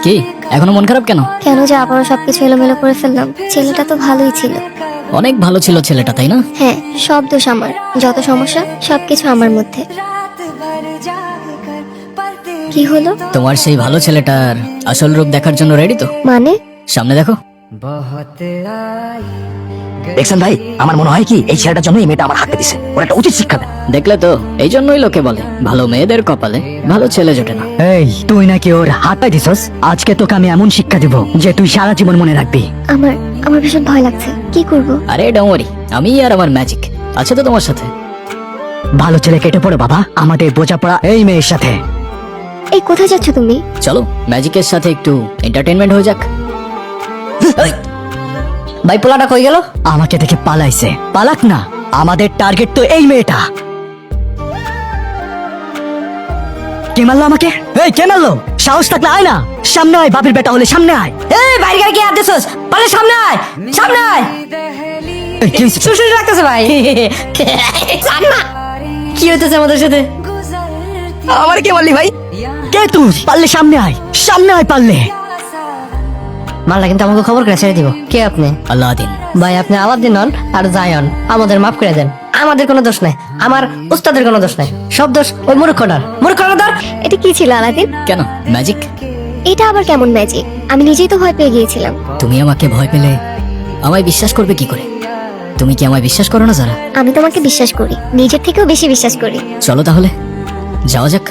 কি এখনো মন খারাপ কেন? কেন যে আবারও সবকিছু এলোমেলো করে ফেললাম? ছেলেটা তো ভালোই ছিল। অনেক ভালো ছিল ছেলেটা, তাই না? হ্যাঁ, সব দোষ আমার, যত সমস্যা সবকিছু আমার মধ্যে। কি হলো? তোমার সেই ভালো ছেলেটার আসল রূপ দেখার জন্য রেডি তো? মানে? সামনে দেখো। দেখছেন ভাই, আমার মনে হয় কি এই ছেলেটার জন্য এই মেয়েটা আমার হাতে দিছে, ওর একটা উচিত শিক্ষা দেন। দেখলে তো, এই জন্যই লোকে বলে ভালো মেয়েদের কপালে ভালো ছেলে জোটে না। এই তুই নাকি ওর হাত পাই দিছস? আজকে তোকে আমি এমন শিক্ষা দিব যে তুই সারা জীবন মনে রাখবি। আমার আমার ভীষণ ভয় লাগছে। কি করব? আরে ডোন্ট, আমি আর আমার ম্যাজিক আছে তো তোমার সাথে। ভালো ছেলে কেটে পড়ো বাবা, আমাদের বোঝাপড়া এই মেয়ের সাথে। এই কোথায় যাচ্ছ তুমি? চলো ম্যাজিকের সাথে একটু এন্টারটেইনমেন্ট হয়ে যাক। ভাই পোলাটা কই গেল? আমাকে দেখে পালাইছে। পালাক না, আমাদের টার্গেট তো এই মেয়েটা। কে মারলো আমাকে? এই কে মারলো? সাহস থাকলে আয় না, সামনে আয়, বাপের বেটা হলে সামনে আয়। এই বাইরে গিয়ে কি হাত দিছস? পালে সামনে আয়, সামনে আয়। এই, কি হইছে? সুসুরি লাগতেছে ভাই। কি হইতেছে আমাদের সাথে? আমার কে মারলি ভাই? কে তুই? পারলে সামনে আয়, সামনে আয় পারলে। মারলা কিন্তু আমাকে খবর করে ছেড়ে দিব। কে আপনি? আল্লাদিন। ভাই আপনি আলাদিন হন আর জায়ন, আমাদের মাফ করে দেন। আমাদের কোনো দোষ নাই, আমার উস্তাদের কোনো দোষ নাই, সব দোষ ওই মূর্খটার। মূর্খটার। এটা কি ছিল আলাদিন? কেন ম্যাজিক? এটা আবার কেমন ম্যাজিক? আমি নিজেই তো ভয় পেয়ে গিয়েছিলাম। তুমি আমাকে ভয় পেলে আমায় বিশ্বাস করবে কি করে? তুমি কি আমায় বিশ্বাস করো না যারা? আমি তোমাকে বিশ্বাস করি, নিজের থেকেও বেশি বিশ্বাস করি। চলো তাহলে যাওয়া যাক।